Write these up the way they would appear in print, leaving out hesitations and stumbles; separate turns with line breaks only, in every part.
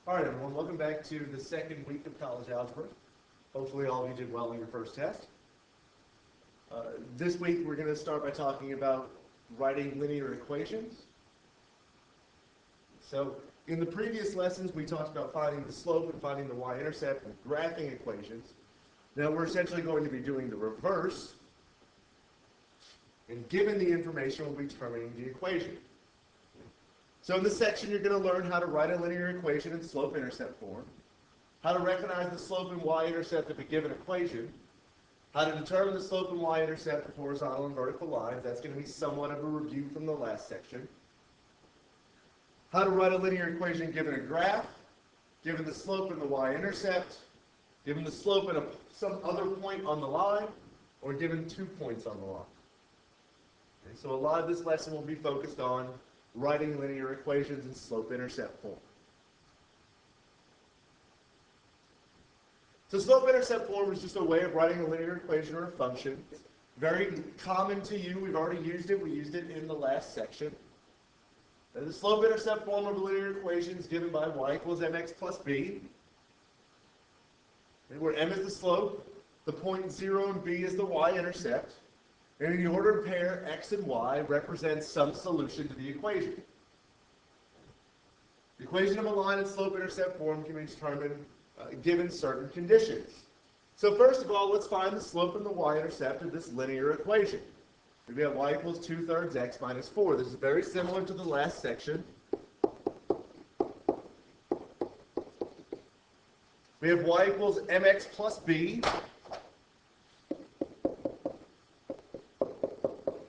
All right, everyone, welcome back to the second week of college algebra. Hopefully all of you did well on your first test. This week we're going to start by talking about writing linear equations. So in the previous lessons we talked about finding the slope and finding the y-intercept and graphing equations. Now we're essentially going to be doing the reverse, and given the information we'll be determining the equation. So in this section, you're going to learn how to write a linear equation in slope-intercept form, how to recognize the slope and y-intercept of a given equation, how to determine the slope and y-intercept of horizontal and vertical lines. That's going to be somewhat of a review from the last section. How to write a linear equation given a graph, given the slope and the y-intercept, given the slope at some other point on the line, or given 2 points on the line. Okay, so a lot of this lesson will be focused on writing linear equations in slope-intercept form. So slope-intercept form is just a way of writing a linear equation or a function. Very common to you. We've already used it. We used it in the last section. The slope-intercept form of a linear equation is given by y equals mx plus b, where m is the slope, the point 0 and b is the y-intercept. And in the ordered pair, x and y represents some solution to the equation. The equation of a line in slope-intercept form can be determined given certain conditions. So first of all, let's find the slope and the y-intercept of this linear equation. We have y equals 2/3 x minus 4. This is very similar to the last section. We have y equals mx plus b.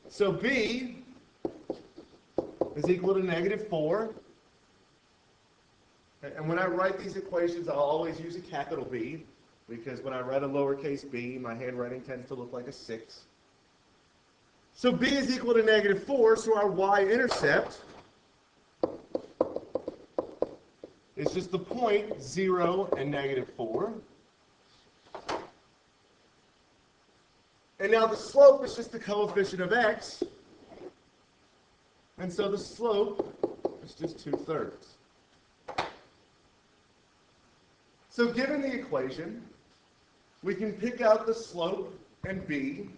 So b is equal to -4. And when I write these equations, I'll always use a capital B, because when I write a lowercase b, my handwriting tends to look like a 6. So b is equal to -4, so our y-intercept is just the point 0 and -4. And now the slope is just the coefficient of x, and so the slope is just 2/3. So given the equation, we can pick out the slope and b.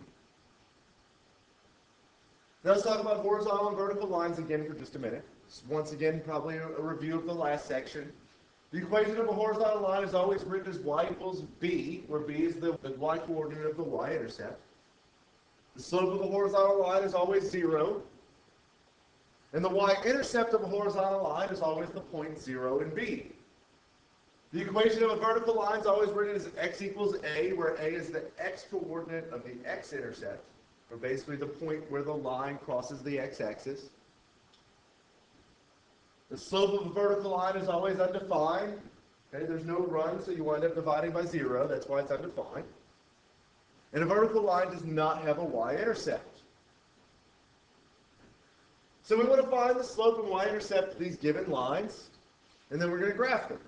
Now let's talk about horizontal and vertical lines again for just a minute. Once again, probably a review of the last section. The equation of a horizontal line is always written as y equals b, where b is the y coordinate of the y-intercept. The slope of the horizontal line is always 0. And the y-intercept of a horizontal line is always the point 0 in b. The equation of a vertical line is always written as x equals a, where a is the x-coordinate of the x-intercept, or basically the point where the line crosses the x-axis. The slope of a vertical line is always undefined. Okay, there's no run, so you wind up dividing by 0. That's why it's undefined. And a vertical line does not have a y-intercept. So we want to find the slope and y-intercept of these given lines, and then we're going to graph them.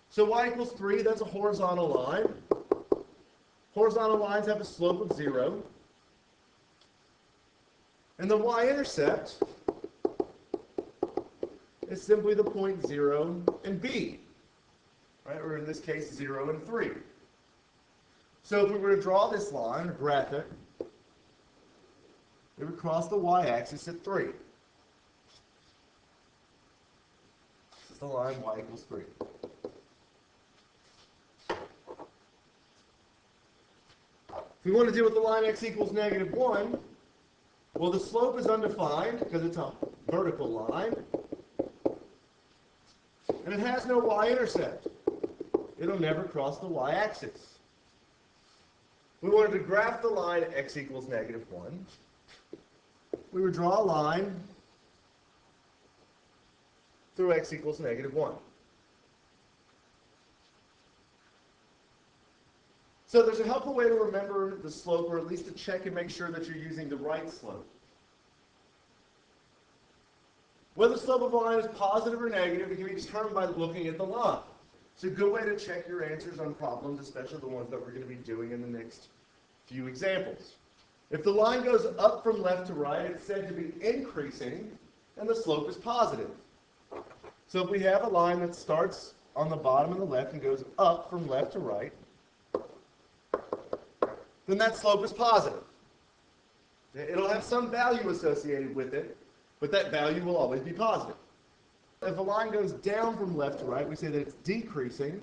So y equals 3, that's a horizontal line. Horizontal lines have a slope of 0. And the y-intercept is simply the point 0 and b, right? Or in this case, 0 and 3. So if we were to draw this line, or graph it, it would cross the y-axis at 3. This is the line y equals 3. If we want to deal with the line x equals -1, well, the slope is undefined because it's a vertical line. And it has no y-intercept. It'll never cross the y-axis. We wanted to graph the line x equals -1. We would draw a line through x equals -1. So there's a helpful way to remember the slope, or at least to check and make sure that you're using the right slope. Whether the slope of a line is positive or negative, it can be determined by looking at the line. It's a good way to check your answers on problems, especially the ones that we're going to be doing in the next few examples. If the line goes up from left to right, it's said to be increasing, and the slope is positive. So if we have a line that starts on the bottom and the left and goes up from left to right, then that slope is positive. It'll have some value associated with it, but that value will always be positive. If a line goes down from left to right, we say that it's decreasing,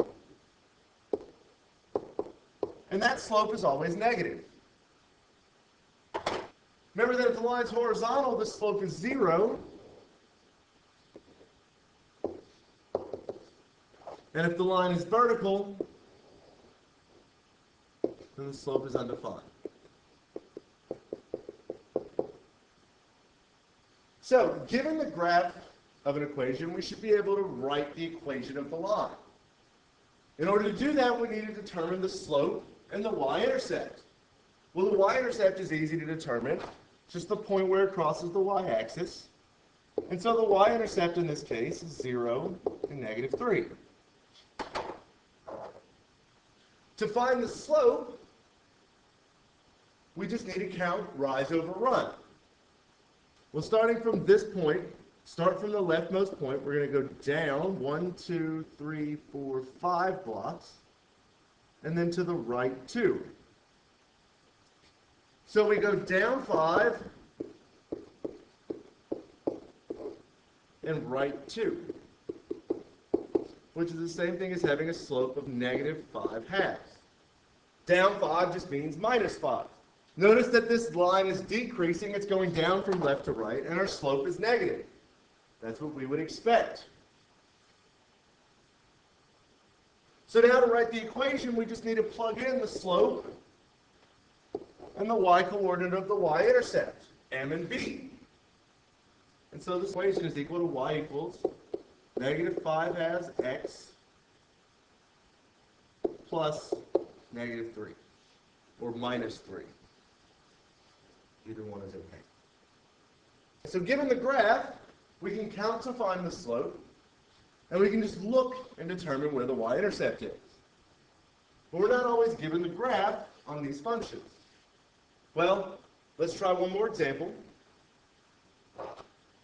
and that slope is always negative. Remember that if the line's horizontal, the slope is 0. And if the line is vertical, then the slope is undefined. So, given the graph of an equation, we should be able to write the equation of the line. In order to do that, we need to determine the slope and the y-intercept. Well, the y-intercept is easy to determine. It's just the point where it crosses the y-axis. And so the y-intercept in this case is 0 and negative 3. To find the slope, we just need to count rise over run. Well, starting from this point, start from the leftmost point, we're going to go down 1, 2, 3, 4, 5 blocks, and then to the right 2. So we go down 5 and right 2, which is the same thing as having a slope of negative 5 halves. Down 5 just means minus 5. Notice that this line is decreasing. It's going down from left to right, and our slope is negative. That's what we would expect. So now to write the equation, we just need to plug in the slope and the y-coordinate of the y-intercept, m and b. And so this equation is equal to y equals negative 5 halves x plus negative 3, or minus 3. Either one is okay. So given the graph, we can count to find the slope, and we can just look and determine where the y-intercept is. But we're not always given the graph on these functions. Well, let's try one more example.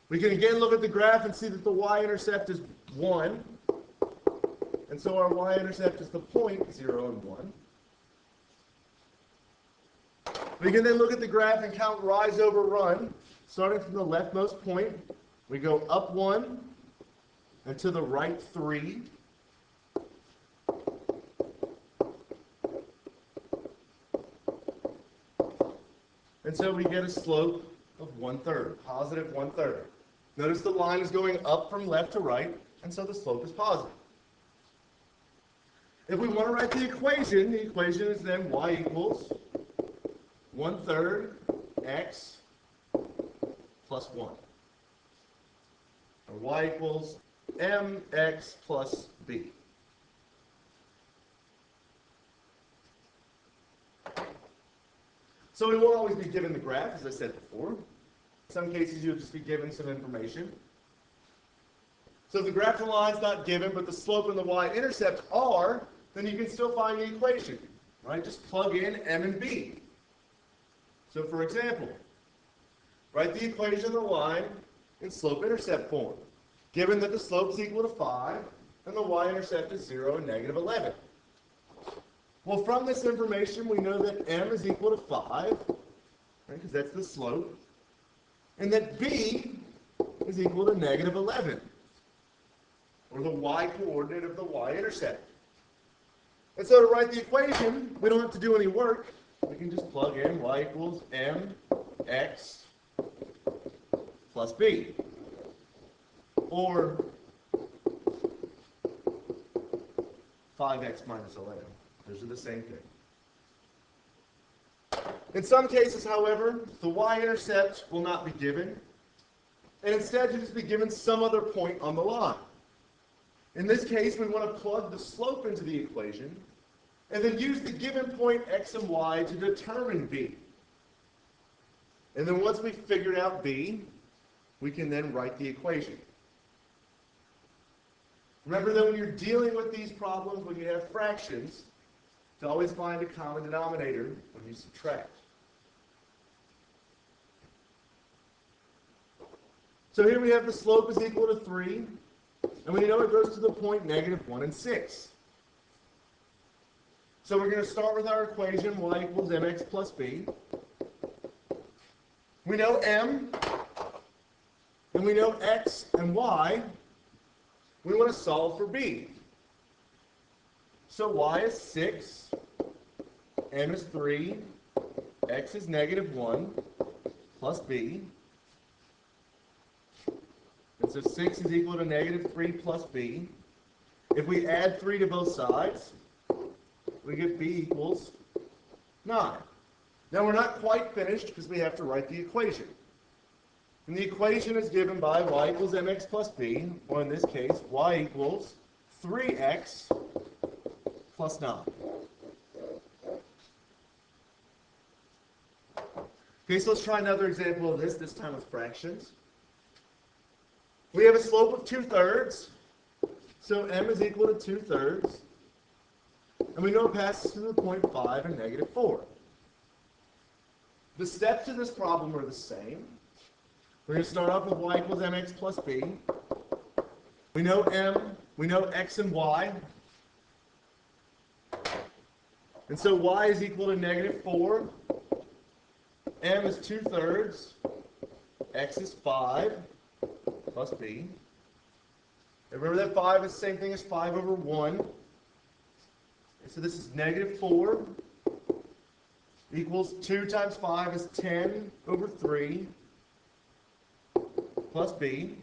We can again look at the graph and see that the y-intercept is 1, and so our y-intercept is the point 0 and 1. We can then look at the graph and count rise over run. Starting from the leftmost point, we go up 1 and to the right 3. And so we get a slope of 1/3, positive 1/3. Notice the line is going up from left to right, and so the slope is positive. If we want to write the equation is then y equals 1/3 x plus 1. Or y equals mx plus b. So we won't always be given the graph, as I said before. In some cases, you'll just be given some information. So if the graph of the line's not given, but the slope and the y-intercept are, then you can still find the equation, right? Just plug in m and b. So for example, write the equation of the line in slope-intercept form, given that the slope is equal to 5 and the y-intercept is 0 and negative 11. Well, from this information, we know that m is equal to 5, right, because that's the slope, and that b is equal to negative 11, or the y-coordinate of the y-intercept. And so to write the equation, we don't have to do any work. We can just plug in y equals mx plus b, or 5x minus 11. Those are the same thing. In some cases, however, the y-intercept will not be given, and instead you'll just be given some other point on the line. In this case, we want to plug the slope into the equation, and then use the given point x and y to determine b. And then once we've figured out b, we can then write the equation. Remember that when you're dealing with these problems, when you have fractions, to always find a common denominator when you subtract. So here we have the slope is equal to 3, And we know it goes to the point -1 and 6. So we're going to start with our equation y equals mx plus b. We know m, and we know x and y. We want to solve for b. So y is 6, m is 3, x is -1, plus b. And so 6 is equal to -3 plus b. If we add 3 to both sides, we get b equals 9. Now we're not quite finished because we have to write the equation. And the equation is given by y equals mx plus b, or in this case, y equals 3x plus 9. Okay, so let's try another example of this time with fractions. We have a slope of 2/3, so m is equal to 2/3, and we know it passes through the point 5 and -4. The steps to this problem are the same. We're going to start off with y equals mx plus b. We know m, we know x and y. And so y is equal to -4, m is 2/3, x is 5, plus b. And remember that 5 is the same thing as 5 over 1. So this is -4 equals 2 times 5 is 10 over 3 plus b.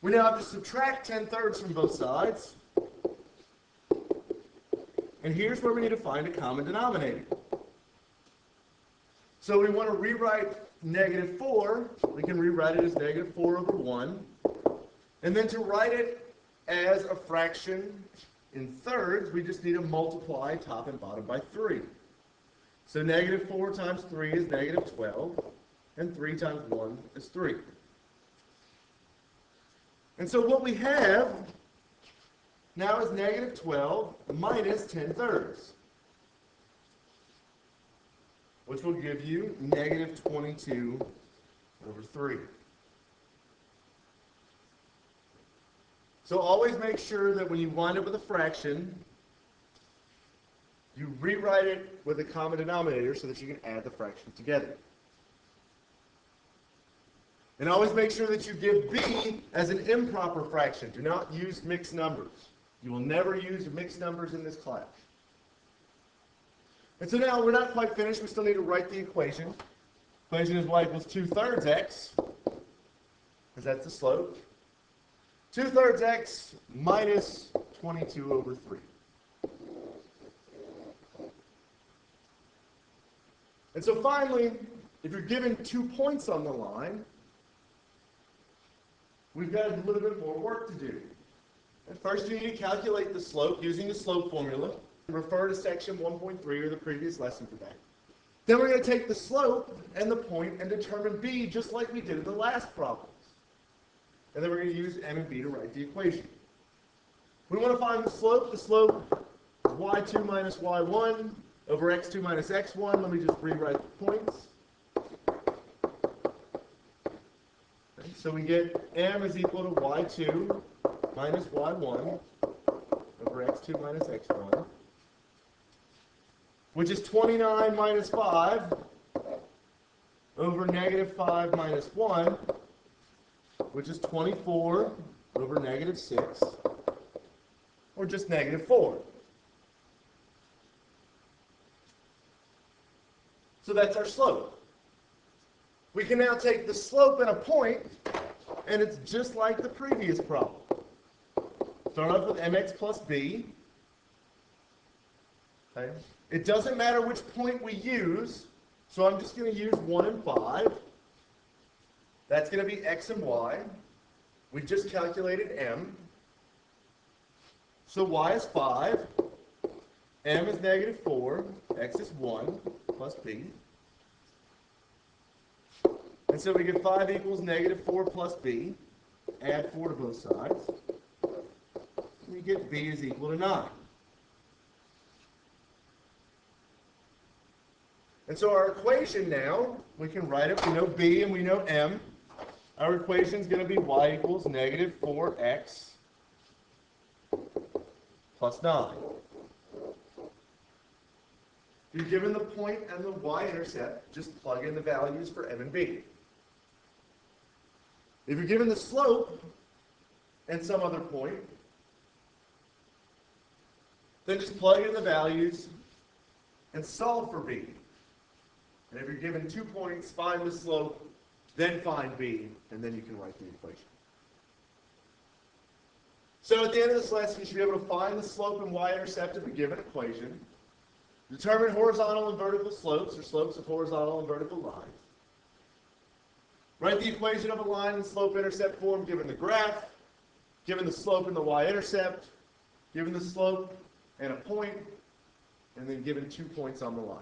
We now have to subtract 10/3 from both sides. And here's where we need to find a common denominator. So we want to rewrite -4. We can rewrite it as -4 over 1. And then to write it as a fraction in thirds, we just need to multiply top and bottom by 3. So -4 times 3 is -12, and 3 times 1 is 3. And so what we have now is -12 minus 10/3, which will give you -22 over 3. So always make sure that when you wind up with a fraction, you rewrite it with a common denominator so that you can add the fractions together. And always make sure that you give b as an improper fraction. Do not use mixed numbers. You will never use mixed numbers in this class. And so now we're not quite finished. We still need to write the equation. Equation is y equals 2/3 x, because that's the slope. 2/3 x minus 22 over 3. And so finally, if you're given 2 points on the line, we've got a little bit more work to do. And first you need to calculate the slope using the slope formula. Refer to section 1.3 or the previous lesson for that. Then we're going to take the slope and the point and determine b just like we did in the last problems. And then we're going to use m and b to write the equation. We want to find the slope. The slope is y2 minus y1 over x2 minus x1. Let me just rewrite the points. Okay, so we get m is equal to y2 minus y1 over x2 minus x1, which is 29 minus 5 over -5 minus 1, which is 24 over -6, or just -4. So that's our slope. We can now take the slope and a point, and it's just like the previous problem. Start off with mx plus b. Okay. It doesn't matter which point we use, so I'm just going to use 1 and 5. That's going to be x and y. We just calculated m. So y is 5, m is -4, x is 1, plus b. And so we get 5 equals -4 plus b. Add 4 to both sides. And you get b is equal to 9. And so our equation now, we can write it. We know b and we know m. our equation is going to be y equals negative 4x plus 9. If you're given the point and the y-intercept, just plug in the values for m and b. If you're given the slope and some other point, then just plug in the values and solve for b. And if you're given 2 points, find the slope, then find b, and then you can write the equation. So at the end of this lesson, you should be able to find the slope and y-intercept of a given equation, determine horizontal and vertical slopes, or slopes of horizontal and vertical lines. Write the equation of a line in slope-intercept form given the graph, given the slope and the y-intercept, given the slope and a point, and then given 2 points on the line.